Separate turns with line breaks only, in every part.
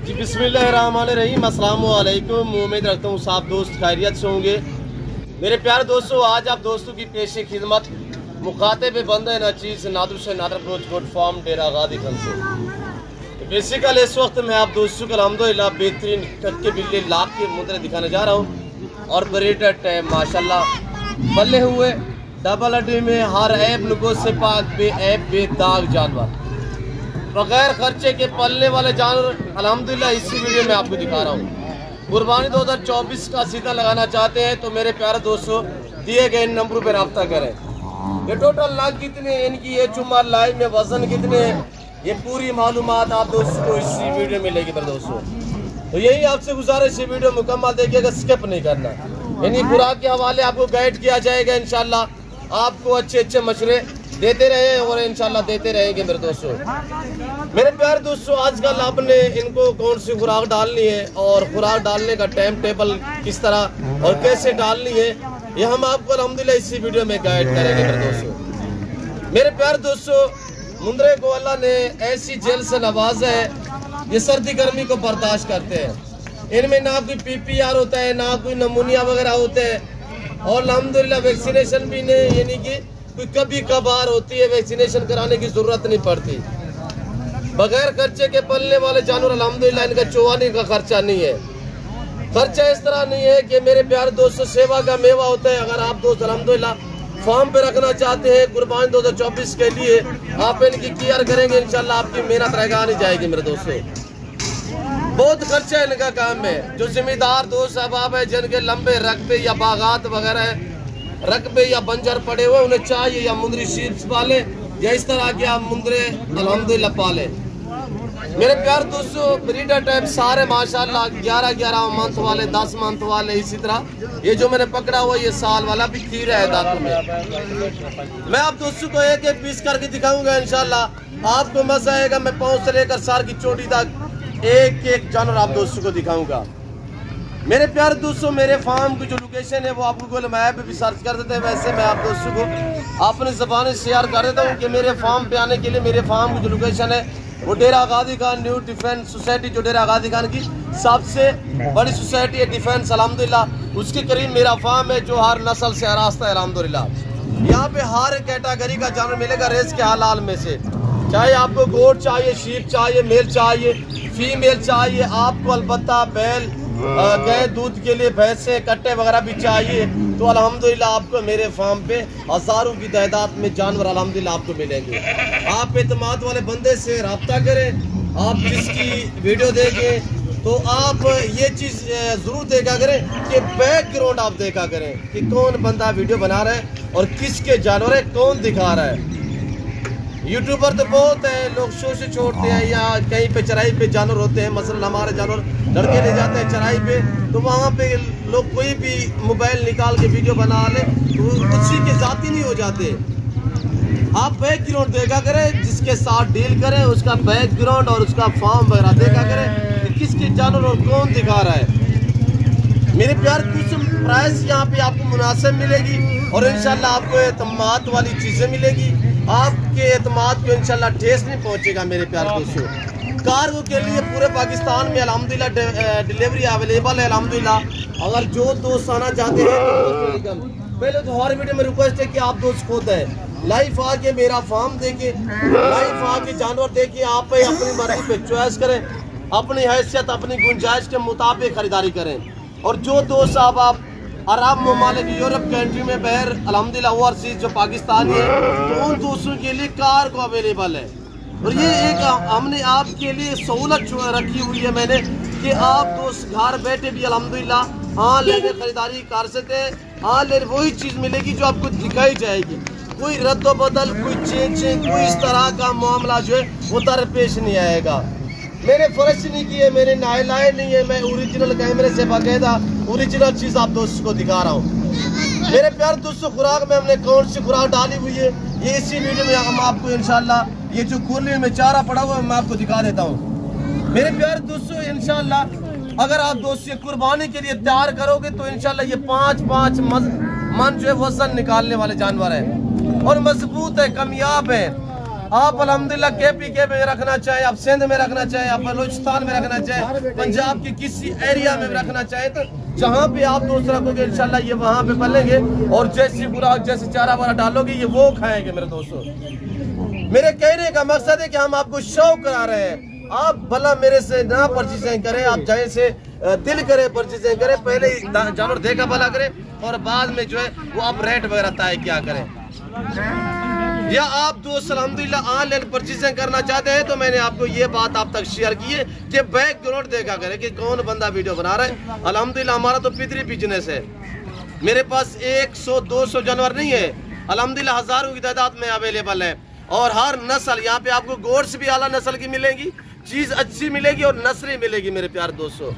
जी बिस्मिल्लाहिर्रहमानिर्रहीम, अस्सलाम वालेकुम। उम्मीद रखता हूँ सब दोस्त खैरियत से होंगे। मेरे प्यारे दोस्तों, आज आप दोस्तों की पेशे खिदमत मुखातिब बंद नचीज नादर से नादर गुड फॉर्म डेरा गादी खल से बेसिकल इस वक्त मैं आप दोस्तों को अल्हम्दुलिल्लाह बेहतरीन कच्चे बिल्ले लाख के मुद्रे दिखाने जा रहा हूँ और ब्रीडेड है माशाल्लाह, पले हुए डबल अड्डी में हर ऐब नुगो से पाक बे ऐब बेदाग जानवर बगैर खर्चे के पलने वाले जानवर अल्हम्दुलिल्लाह इसी वीडियो में आपको दिखा रहा हूँ। कुर्बानी 2024 का सीधा लगाना चाहते हैं तो मेरे प्यारे दोस्तों दिए गए इन नंबरों पर रब्ता करें। ये टोटल नाक कितने, इनकी ये चुम्मा लाइव में वजन कितने, ये पूरी मालूमात आप दोस्तों को इसी वीडियो में लेगी। मेरे दोस्तों तो यही आपसे गुजारिश है, वीडियो मुकम्मल देखिएगा, स्किप नहीं करना। यानी खुराक के हवाले आपको गाइड किया जाएगा, इंशाल्लाह आपको अच्छे अच्छे मशवरे देते रहे और इंशाल्लाह देते रहेंगे। मेरे दोस्तों, मेरे प्यारे दोस्तों, आजकल आपने इनको कौन सी खुराक डालनी है और खुराक डालने का टाइम टेबल किस तरह और कैसे डालनी है, ये हम आपको अल्हम्दुलिल्लाह इसी वीडियो में गाइड करेंगे। मेरे दोस्तों, मेरे प्यारे दोस्तों, मुंद्रे को अल्लाह ने ऐसी जेल से नवाजा है, ये सर्दी गर्मी को बर्दाश्त करते हैं। इनमें ना कोई PPR होता है, ना कोई नमूनिया वगैरह होते हैं और अल्हम्दुलिल्लाह वैक्सीनेशन भी नहीं, यानी कि कोई कभी कभार होती है, वैक्सीनेशन कराने की जरूरत नहीं पड़ती। बगैर खर्चे के पलने वाले जानवर अल्हम्दुलिल्लाह, इनका चौवानी का खर्चा नहीं है। खर्चा इस तरह नहीं है कि मेरे प्यारे दोस्तों सेवा का मेवा होता है। अगर आप दोस्त अल्हम्दुलिल्लाह फार्म पे रखना चाहते हैं कुर्बानी 2024 के लिए, आप इनकी केयर करेंगे, इंशाल्लाह आपकी मेहनत रहेगा नहीं जाएगी। मेरे दोस्तों, बहुत खर्चा इनका काम है। जो जिम्मेदार दोस्त अहबाब है जिनके लंबे रकबे या बागात वगैरह रकबे या बंजर पड़े हुए, उन्हें चाहिए या मुंदरी शीप्स पाले या इस तरह के आप मुंदरे अल्हम्दुलिल्लाह पाले। मेरे प्यारे दोस्तों, ब्रीडर टाइप सारे माशाल्लाह 11 मंथ वाले, 10 मंथ वाले, इसी तरह ये जो मैंने पकड़ा हुआ ये साल वाला भी खीरा है दांतों में। मैं आप दोस्तों को एक एक पीस करके दिखाऊंगा, इंशाल्लाह आपको मजा आएगा। मैं पाँव से लेकर सार की चोटी तक एक एक जानवर आप दोस्तों को दिखाऊंगा। मेरे प्यारे दोस्तों, मेरे फार्म की जो लोकेशन है वो आपको गूगल मैप पे भी सर्च कर देते हैं। वैसे मैं आप दोस्तों को अपनी ज़बान शेयर कर देता हूँ कि मेरे फार्म पे आने के लिए मेरे फार्म की जो लोकेशन है वो डेरा गादी खान न्यू डिफेंस सोसाइटी, जो डेरा गादी खान की सबसे बड़ी सोसाइटी है डिफेंस, अल्हम्दुलिल्लाह उसके करीब मेरा फार्म है जो हर नस्ल से आरास्ता है। अल्हम्दुलिल्लाह यहाँ पे हर कैटेगरी का जानवर मिलेगा रेस के हालाल में से, चाहे आपको गोट चाहिए, शीप चाहिए, मेल चाहिए, फीमेल चाहिए, आपको अलबत्ता बैल गाय दूध के लिए भैंसे कट्टे वगैरह भी चाहिए, तो अल्हम्दुलिल्लाह आपको मेरे फार्म पे हज़ारों की तादाद में जानवर अल्हम्दुलिल्लाह आपको मिलेंगे। आप एतमाद वाले बंदे से रब्ता करें, आप जिसकी वीडियो देखें तो आप ये चीज़ ज़रूर देखा करें कि बैकग्राउंड आप देखा करें कि कौन बंदा वीडियो बना रहा है और किसके जानवर है, कौन दिखा रहा है। यूट्यूबर तो बहुत है, लोग शो से छोड़ते हैं या कहीं पे चराई पे जानवर होते हैं, मसलन हमारे जानवर लड़के ले जाते हैं चराई पे, तो वहाँ पे लोग कोई भी मोबाइल निकाल के वीडियो बना ले तो उसी के जाती नहीं हो जाते। आप बैकग्राउंड देखा करें, जिसके साथ डील करें उसका बैकग्राउंड और उसका फॉर्म वगैरह देखा करें कि किसके जानवर और कौन दिखा रहा है। मेरे प्यार कुछ प्राइस यहाँ पे आपको मुनासिब मिलेगी और इंशाल्लाह आपको एतमाद वाली चीज़ें मिलेगी। आपके एतमाद को इंशाल्लाह ठेस नहीं पहुँचेगा। मेरे प्यार दोस्तों, कार्गो के लिए पूरे पाकिस्तान में अल्हम्दुलिल्लाह डिलीवरी अवेलेबल है। अल्हम्दुलिल्लाह अगर जो दोस्त आना चाहते हैं, पहले तो हर वीडियो में रिक्वेस्ट है कि आप दोस्त खुद है लाइव आके मेरा फार्म देखे, लाइव आके जानवर देखे, आप अपनी मर्जी पे चॉइस करें, अपनी हैसियत अपनी गुंजाइश के मुताबिक खरीदारी करें। और जो दोस्त आप अरब ममालिक यूरोप कंट्री में बहर अल्हम्दुलिल्लाह ओवरसीज जो पाकिस्तानी है, तो उन दोस्तों के लिए कार को अवेलेबल है। और ये एक हमने आपके लिए सहूलत रखी हुई है मैंने कि आप दोस्त घर बैठे भी अल्हम्दुलिल्लाह ऑनलाइन खरीदारी कर सकते हैं। ऑनलाइन वही चीज़ मिलेगी जो आपको दिखाई जाएगी, कोई रद्द बदल, कोई चेंज, कोई इस तरह का मामला जो है वो दरपेश नहीं आएगा। मैंने फर्श नहीं किए, मैंने नाइलाए नहीं है, मैं ओरिजिनल कैमरे से बाकायदा ओरिजिनल चीज़ आप दोस्तों को दिखा रहा हूँ। मेरे प्यारे दोस्तों, खुराक में हमने कौन सी खुराक डाली हुई है ये इसी वीडियो में हम आपको इंशाल्लाह ये जो कुरली में चारा पड़ा हुआ है मैं आपको दिखा देता हूँ। मेरे प्यारे दोस्तों, इंशाल्लाह अगर आप दोस्त ये कुर्बानी के लिए तैयार करोगे तो इंशाल्लाह ये 5 मन जो है वजन निकालने वाले जानवर है और मजबूत है, कामयाब है। आप अल्हम्दुलिल्लाह KPK में रखना चाहे, आप सिंध में रखना चाहे, आप बलूचिस्तान में रखना चाहे, पंजाब के किसी एरिया में रखना चाहे, तो जहाँ पे आप दोस्त रखोगे इंशाल्लाह ये वहाँ पे पलेंगे और जैसी खुराक जैसे चारा वारा डालोगे ये वो खाएंगे। मेरे दोस्तों, मेरे कहने का मकसद है कि हम आपको शौक करा रहे हैं। आप भला मेरे से ना परचेजिंग करें, आप जैसे दिल करे परचेजिंग करें, पहले ही जानवर देखा भला करें और बाद में जो है वो आप रेट वगैरह तय क्या करें। या आप दोस्त अल्हम्दुलिल्लाह ऑनलाइन परचेजिंग करना चाहते हैं तो मैंने आपको ये बात आप तक शेयर की है कि बैकग्राउंड देखा करें कि कौन बंदा वीडियो बना रहा है। अल्हम्दुलिल्लाह हमारा तो पितरी बिजनेस है। मेरे पास 100-200 जानवर नहीं है, अल्हम्दुलिल्लाह हज़ारों की तादाद में अवेलेबल है। और हर नस्ल यहाँ पे आपको गोड्स भी आला नस्ल की मिलेगी, चीज़ अच्छी मिलेगी और नस्लें मिलेगी मेरे प्यारे दोस्तों।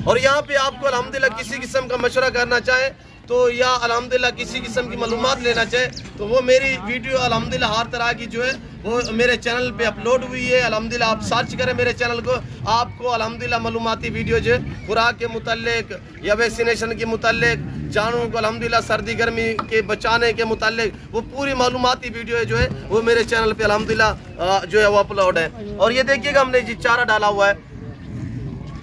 और यहाँ पे आपको अल्हम्दुलिल्लाह किसी किस्म का मशवरा करना चाहे तो या अल्हम्दुलिल्लाह किसी किस्म की मालूमात लेना चाहे तो वो मेरी वीडियो अल्हम्दुलिल्लाह हर तरह की जो है वो मेरे चैनल पे अपलोड हुई है। अल्हम्दुलिल्लाह आप सर्च करें मेरे चैनल को, आपको अल्हम्दुलिल्लाह मालूमाती वीडियो जो है खुराक के मुताल्लिक या वैक्सीनेशन के मुताल्लिक, जानवरों को अल्हम्दुलिल्लाह सर्दी गर्मी के बचाने के मुताल्लिक वो पूरी मालूमाती वीडियो जो है वो मेरे चैनल पे अल्हम्दुलिल्लाह जो है वो अपलोड है। और ये देखिएगा हमने जी चारा डाला हुआ है,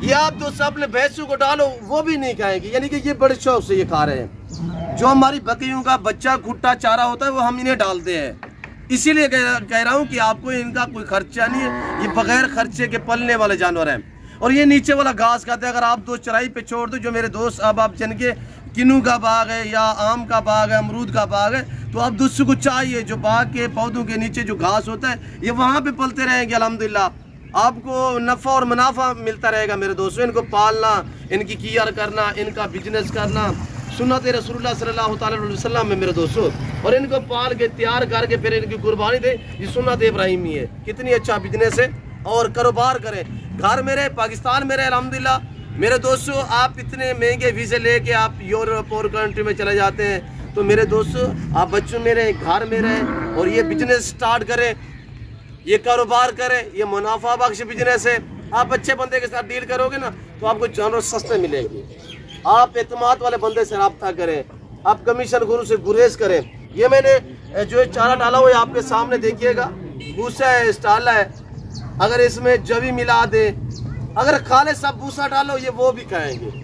ये आप दोस्त अपने भैंसों को डालो वो भी नहीं खाएंगे, यानी कि ये बड़े शौक से ये खा रहे हैं। जो हमारी बकरियों का बच्चा खुट्टा चारा होता है वो हम इन्हें डालते हैं। इसीलिए कह रहा हूँ कि आपको इनका कोई खर्चा नहीं है, ये बगैर खर्चे के पलने वाले जानवर हैं। और ये नीचे वाला घास खाते हैं। अगर आप दोस्त चराई पे छोड़ दो, जो मेरे दोस्त अब आप जिनके किन्नू का बाग है या आम का बाग है, अमरूद का बाग है, तो आप दोस्तों को चाहिए जो बाग के पौधों के नीचे जो घास होता है ये वहाँ पे पलते रहेंगे। अल्हम्दुलिल्लाह आपको नफ़ा और मुनाफा मिलता रहेगा मेरे दोस्तों। इनको पालना, इनकी केयर करना, इनका बिजनेस करना सुन्नत रसूलुल्लाह सल्लल्लाहु अलैहि वसल्लम में मेरे दोस्तों। और इनको पाल के तैयार करके फिर इनकी कुर्बानी दे, ये सुन्नत इब्राहिमी है। कितनी अच्छा बिजनेस है। और कारोबार करें, घर में रहे, पाकिस्तान में रहे, अल्हम्दुलिल्लाह मेरे दोस्तों। आप इतने महंगे वीज़े लेके आप यूरोप और कंट्री में चले जाते हैं, तो मेरे दोस्तों आप बच्चों में रहे, घर में रहें और ये बिजनेस स्टार्ट करें, ये कारोबार करें। ये मुनाफा बख्श बिजनेस है। आप अच्छे बंदे के साथ डील करोगे ना तो आपको जानवर सस्ते मिलेंगे। आप एतमाद वाले बंदे से रब्ता करें, आप कमीशन गुरु से गुरेज करें। ये मैंने जो चारा डाला हुआ है आपके सामने देखिएगा, भूसा है, स्टाला है। अगर इसमें जवी मिला दे, अगर खाले सब भूसा डालो ये वो भी खाएंगे।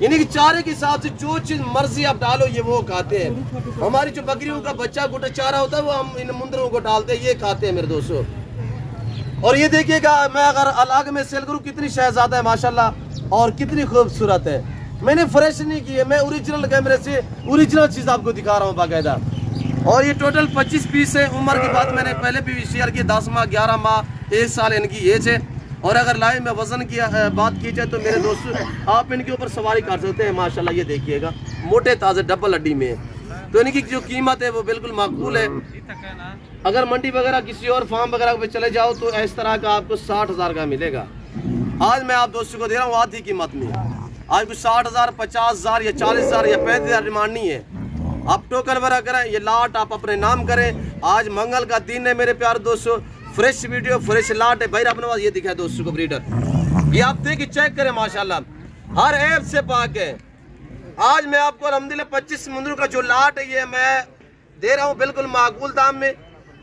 यानी कि चारे के हिसाब से जो चीज़ मर्जी आप डालो ये वो खाते हैं। हमारी जो बकरियों का बच्चा गुटा चारा होता है वो हम इन मुंदरों को डालते हैं, ये खाते हैं मेरे दोस्तों। और ये देखिएगा मैं अगर अलग में सेल करूँ कितनी शहजादा है माशाल्लाह और कितनी खूबसूरत है। मैंने फ्रेश नहीं की है, मैं ओरिजिनल कैमरे से ओरिजिनल चीज़ आपको दिखा रहा हूँ बाकायदा। और ये टोटल 25 पीस है। उम्र की बात मैंने पहले भी शेयर की, 10 माह 11 माह 1 साल इनकी एज है। और अगर लाइव में वजन की बात की जाए तो मेरे दोस्तों आप इनके ऊपर सवारी कर सकते हैं माशाल्लाह। ये देखिएगा मोटे ताज़े डबल हड्डी में है। तो इनकी जो कीमत है वो बिल्कुल माकूल है। अगर मंडी वगैरह किसी और फार्म वगैरह पे चले जाओ तो इस तरह का आपको 60,000 का मिलेगा। आज मैं आप दोस्तों को दे रहा हूँ आधी कीमत में। आज कुछ 60,000, 50,000 या 40,000 या 35,000 डिमांड नहीं है। आप टोकन वगैरह करें, ये लाट आप अपने नाम करें। आज मंगल का दिन है मेरे प्यारे दोस्तों, फ्रेश वीडियो फ्रेश लाट है भाई। अपने पास ये दिखा है दोस्तों को ब्रीडर, ये आप देखिए चेक करें माशाल्लाह हर ऐप से पाक है। आज मैं आपको अल्हम्दुलिल्लाह 25 मुंदरों का जो लाट है ये मैं दे रहा हूँ बिल्कुल माकूल दाम में।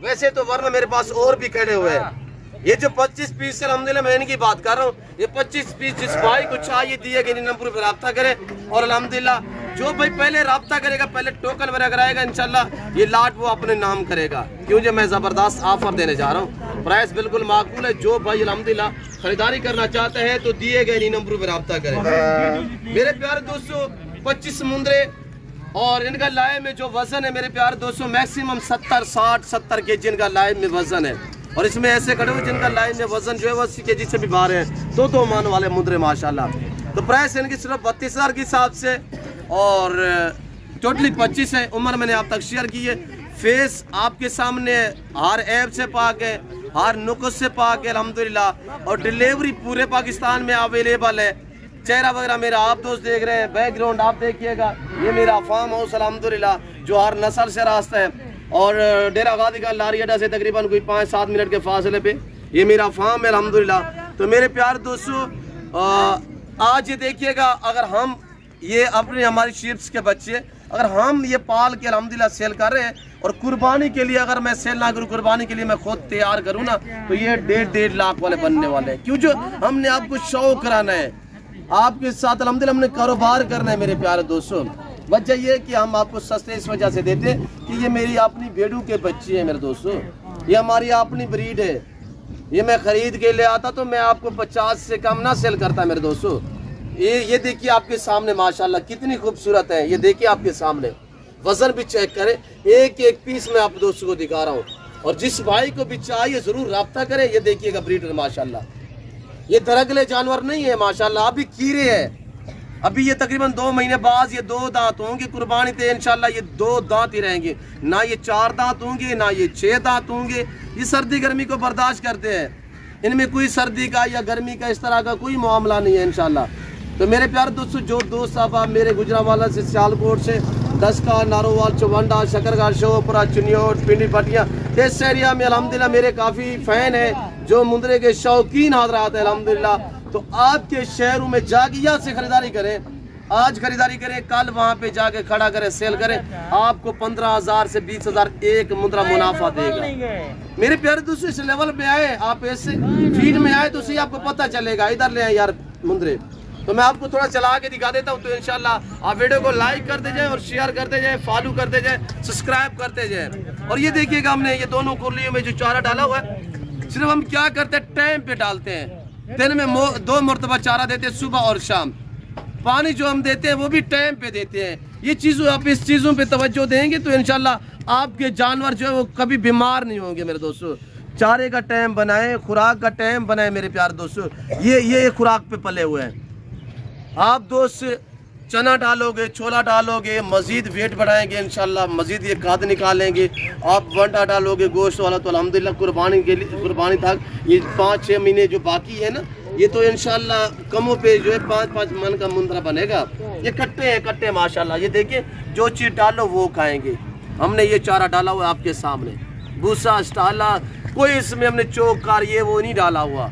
वैसे तो वरना मेरे पास और भी खड़े हुए हैं। ये जो 25 पीस है अल्हम्दुलिल्लाह मैं इनकी बात कर रहा हूँ। ये 25 पीस जिस भाई को चाहिए दिए गए नंबर पर रब्ता करें। और अल्हम्दुलिल्लाह जो भाई पहले रब्ता करेगा, पहले टोकन वगैरह कराएगा, इंशाल्लाह ये लाट वो अपने नाम करेगा। क्योंकि मैं ज़बरदस्त ऑफर देने जा रहा हूँ, प्राइस बिल्कुल माकूल है। जो भाई अल्हम्दुलिल्लाह खरीदारी करना चाहते हैं तो दिए गए नंबर पर रब्ता करें। मेरे प्यारे दोस्तों 25 मुंदरे और इनका लाइव में जो वजन है मेरे प्यारे दोस्तों मैक्सिमम 70-60-70 के जिनका लाइव में वजन है। और इसमें ऐसे खड़े हुए जिनका लाइव में वजन जो है 80 kg से भी बाहर है। तो मान वाले मुंदरे माशाल्लाह। तो प्राइस इनकी सिर्फ 32,000 के हिसाब से और टोटली 25 है। उम्र मैंने आप तक शेयर की है। फेस आपके सामने हर ऐप से पाक है, हर नुक्स से पाक है अल्हम्दुलिल्लाह। और डिलीवरी पूरे पाकिस्तान में अवेलेबल है। चेहरा वगैरह मेरा आप दोस्त देख रहे हैं, बैकग्राउंड आप देखिएगा। ये मेरा फार्म हाउस अल्हम्दुलिल्लाह जो हर नस्ल से रास्ता है। और डेरा गादी का लारी अड्डा से तकरीबन कोई 5-7 मिनट के फासले पे ये मेरा फार्म है अल्हम्दुलिल्लाह। तो मेरे प्यारे दोस्तों आज ये देखिएगा, अगर हम ये अपने हमारी शीप्स के बच्चे अगर हम ये पाल के अल्हम्दुलिल्लाह सेल कर रहे हैं और कुर्बानी के लिए अगर मैं सेल ना करूँ, कुर्बानी के लिए मैं खुद तैयार करूँ ना, तो ये 1.5 लाख वाले बनने वाले हैं। क्यों? जो हमने आपको शौक कराना है, आपके साथ अल्हम्दुलिल्लाह हमने कारोबार करना है मेरे प्यारे दोस्तों। वजह ये कि हम आपको सस्ते इस वजह से देते हैं कि ये मेरी अपनी भेड़ों के बच्चे हैं मेरे दोस्तों, ये हमारी अपनी ब्रीड है। ये मैं खरीद के ले आता तो मैं आपको 50 से कम ना सेल करता मेरे दोस्तों। ये देखिए आपके सामने माशाल्लाह कितनी खूबसूरत है। ये देखिए आपके सामने, वजन भी चेक करें, एक एक पीस मैं आप दोस्तों को दिखा रहा हूँ। और जिस भाई को भी चाहिए जरूर रब्ता करें। ये देखिएगा ब्रीडर माशाल्लाह, ये दरगले जानवर नहीं है माशाल्लाह, अभी कीड़े है। अभी ये तकरीबन 2 महीने बाद ये 2 दांत होंगे, कुर्बानी तो इंशाल्लाह ये 2 दांत ही रहेंगे, ना ये 4 दांत होंगे ना ये 6 दांत होंगे। ये सर्दी गर्मी को बर्दाश्त करते हैं, इनमें कोई सर्दी का या गर्मी का इस तरह का कोई मामला नहीं है इंशाल्लाह। तो मेरे प्यारे दोस्तों, जो दोस्त साहब आप मेरे गुजरांवाला से, सियालकोट से, दसका, नारोवाल, चौवंडा, शकरगाह, शोपुरा, चुनियोट, पिंडी पटिया, इस एरिया में अल्हम्दुलिल्लाह मेरे काफ़ी फ़ैन है जो मुंदरे के शौकीन हज़रात हैं अल्हम्दुलिल्लाह। तो आपके शहरों में जाके यहाँ से खरीदारी करें, आज खरीदारी करें, कल वहाँ पे जाके खड़ा करें, सेल करें, आपको 15,000 से 20,000 एक मुद्रा मुनाफा देगा। मेरे प्यारे दोस्तों, इस लेवल पे आए आप, ऐसे फील्ड में आए तो सही आपको पता चलेगा। इधर ले आए यार मुंदरे, तो मैं आपको थोड़ा चला के दिखा देता हूँ। तो इंशाल्लाह आप वीडियो को लाइक करते जाए और शेयर करते जाए, फॉलो करते जाए, सब्सक्राइब करते जाए। और ये देखिएगा हमने ये दोनों कुर्लियों में जो चारा डाला हुआ है, सिर्फ हम क्या करते हैं, टाइम पे डालते हैं। दिन में 2 मरतबा चारा देते हैं, सुबह और शाम। पानी जो हम देते हैं वो भी टाइम पे देते हैं। ये चीज़ों, आप इस चीज़ों पे तवज्जो देंगे तो इंशाल्लाह आपके जानवर जो है वो कभी बीमार नहीं होंगे मेरे दोस्तों। चारे का टाइम बनाएं, खुराक का टाइम बनाएं मेरे प्यारे दोस्तों। ये खुराक पे पले हुए हैं। आप दोस्त चना डालोगे, छोला डालोगे, मज़ीद वेट बढ़ाएंगे इंशाल्लाह, मज़ीद ये खाद निकालेंगे। आप वंडा डालोगे गोश्त वाला, तो अल्हम्दुलिल्लाह कुर्बानी के लिए, कुर्बानी तक ये 5-6 महीने जो बाकी है ना, ये तो इंशाल्लाह कमों पे जो है 5-5 मन का मुंदरा बनेगा। ये कट्टे हैं, कट्टे माशाल्लाह। ये देखिए, जो चीज़ डालो वो खाएंगे। हमने ये चारा डाला हुआ आपके सामने, भूसा, स्टाला, कोई इसमें हमने चोकर ये वो नहीं डाला हुआ।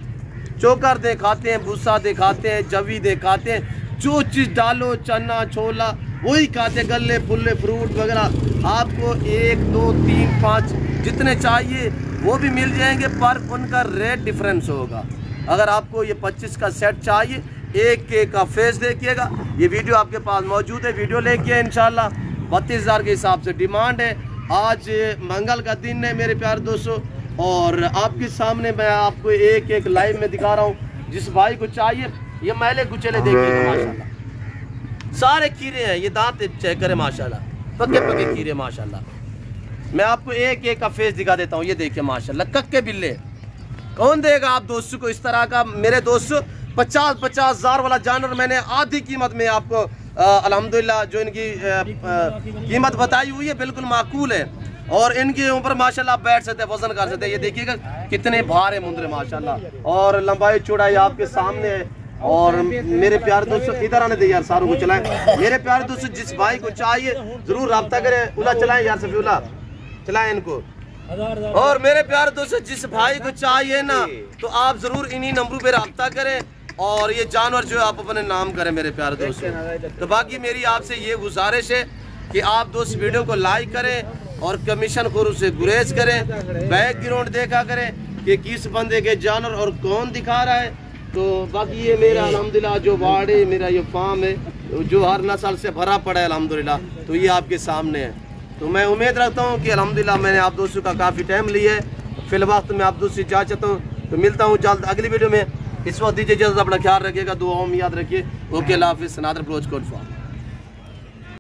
चोकर दिखाते हैं, भूसा दिखाते हैं, जवी दिखाते हैं, जो चीज़ डालो, चना, छोला वही खाते, गले, फुल्ले, फ्रूट वगैरह। आपको 1, 2, 3, 5 जितने चाहिए वो भी मिल जाएंगे, पर उनका रेट डिफरेंस होगा। अगर आपको ये 25 का सेट चाहिए, एक का फेस देखिएगा, ये वीडियो आपके पास मौजूद है, वीडियो लेके इंशाल्लाह 32,000 के हिसाब से डिमांड है। आज मंगल का दिन है मेरे प्यारे दोस्तों, और आपके सामने मैं आपको एक लाइव में दिखा रहा हूँ। जिस भाई को चाहिए, ये मैले कुचले देखिए माशाल्लाह, सारे कीड़े हैं, ये दांत चेक करें माशाल्लाह, पक्के पक्के कीड़े माशाल्लाह। मैं आपको एक का फेस दिखा देता हूँ, ये देखिए माशाल्लाह, कक्के बिल्ले। कौन देगा आप दोस्तों को इस तरह का? मेरे दोस्तों 50,000 वाला जानवर मैंने आधी कीमत में आपको अल्हम्दुलिल्लाह जो इनकी कीमत बताई हुई है बिल्कुल माकूल है। और इनके ऊपर माशाल्लाह बैठ सकते हैं, वजन कर सकते हैं। ये देखिएगा कितने भार है मुंदरे माशाल्लाह, और लंबाई चौड़ाई आपके सामने है। और मेरे प्यारे दोस्तों, इधर आने दे यार, सारों को चलाएं। मेरे प्यारे दोस्तों, जिस भाई को चाहिए जरूर रब्ता करें। उला चलाएं यार, सफीउल्लाह चलाएं इनको। और मेरे प्यारे दोस्तों, जिस भाई को चाहिए ना, तो आप जरूर इन्हीं नंबरों पे रब्ता करें और ये जानवर जो है आप अपने नाम करें मेरे प्यारे दोस्तों। तो बाकी मेरी आपसे ये गुजारिश है कि आप दोस्त वीडियो को लाइक करें और कमीशन खोरों से गुरेज करें, बैकग्राउंड देखा करें कि किस बंदे के जानवर और कौन दिखा रहा है। तो बाकी ये मेरा अल्हम्दुलिल्लाह जो वार्ड है, मेरा ये फार्म है जो हर नस्ल से भरा पड़ा है अल्हम्दुलिल्लाह, तो ये आपके सामने है। तो मैं उम्मीद रखता हूँ कि अल्हम्दुलिल्लाह मैंने आप दोस्तों का काफ़ी टाइम लिया है। फिलवक्त मैं आप दोस्तों से जा चाहता हूँ, तो मिलता हूँ जल्द अगली वीडियो में। इस वक्त दीजिए इजाज़त, अपना ख्याल रखिएगा, दुआओं में याद रखिए। ओके, अल्लाह हाफ़िज़। नादर ब्रोच कोट फॉर्म।